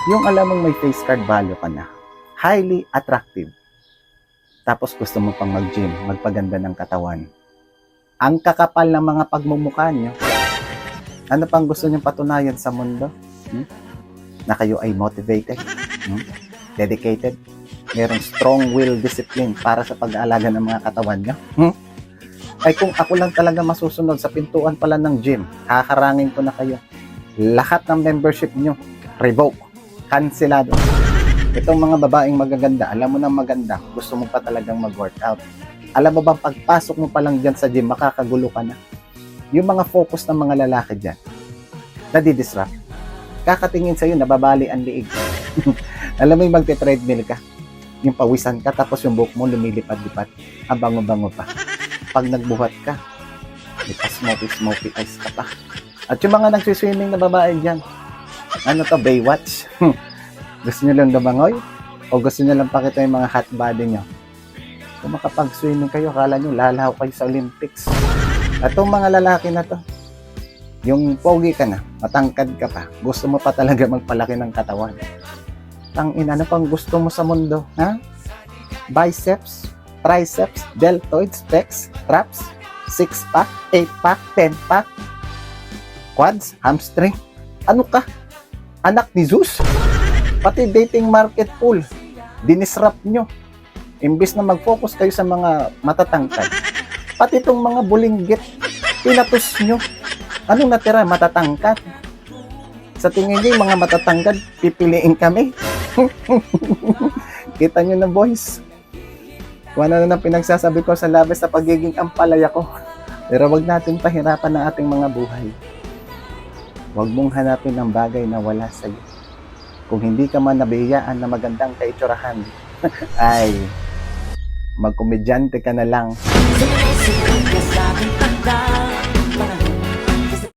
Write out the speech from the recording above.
Yung alam mong may face card value ka na, highly attractive, tapos gusto mo pang mag-gym, magpaganda ng katawan. Ang kakapal ng mga pagmumukha nyo. Ano pang gusto nyo patunayan sa mundo? Na kayo ay motivated, dedicated, merong strong will discipline para sa pag-aalaga ng mga katawan nyo. Ay kung ako lang talaga masusunod sa pintuan pala ng gym, haharangin ko na kayo. Lahat ng membership nyo, revoke, cancelado. Itong mga babaeng magaganda, alam mo nang maganda, gusto mo pa talagang mag-workout. Alam mo bang pagpasok mo pa lang dyan sa gym, makakagulo ka na. Yung mga focus ng mga lalaki dyan, nadidisrupt. Kakatingin sa'yo, nababali ang liig. Alam mo yung magte-treadmill ka, yung pawisan ka, tapos yung buhok mo lumilipad-lipad, ang bango-bango pa. Pag nagbuhat ka, may pa-smoky eyes ka pa. At yung mga nagsiswimming na babae dyan, ano to, Baywatch? Gusto nyo lang lumangoy? O gusto nyo lang pakita yung mga hot body nyo? Kung makapag-swimming kayo, akala nyo lalahaw kayo sa Olympics. At itong mga lalaki na to, yung pogi ka na, matangkad ka pa, gusto mo pa talaga magpalaki ng katawan. Tangina, ano pang gusto mo sa mundo? Ha? Biceps, triceps, deltoids, pecs, traps, 6-pack, 8-pack, 10-pack, quads, hamstring. Ano ka? Anak ni Zeus? Pati dating market pool, dinisrupt nyo. Imbis na mag-focus kayo sa mga matatangkad, pati itong mga bulinggit, pinatos nyo. Anong natira? Matatangkad. Sa tingin nyo, yung mga matatangkad, pipiliin kami. Kita nyo na, boys. Kung ano na pinagsasabi ko sa labas sa pagiging ampalaya ko. Pero wag natin pahirapan ang ating mga buhay. Wag mong hanapin ang bagay na wala sa'yo. Kung hindi ka man nabiyaan na magandang kaitsurahan, ay magkomedyante ka na lang.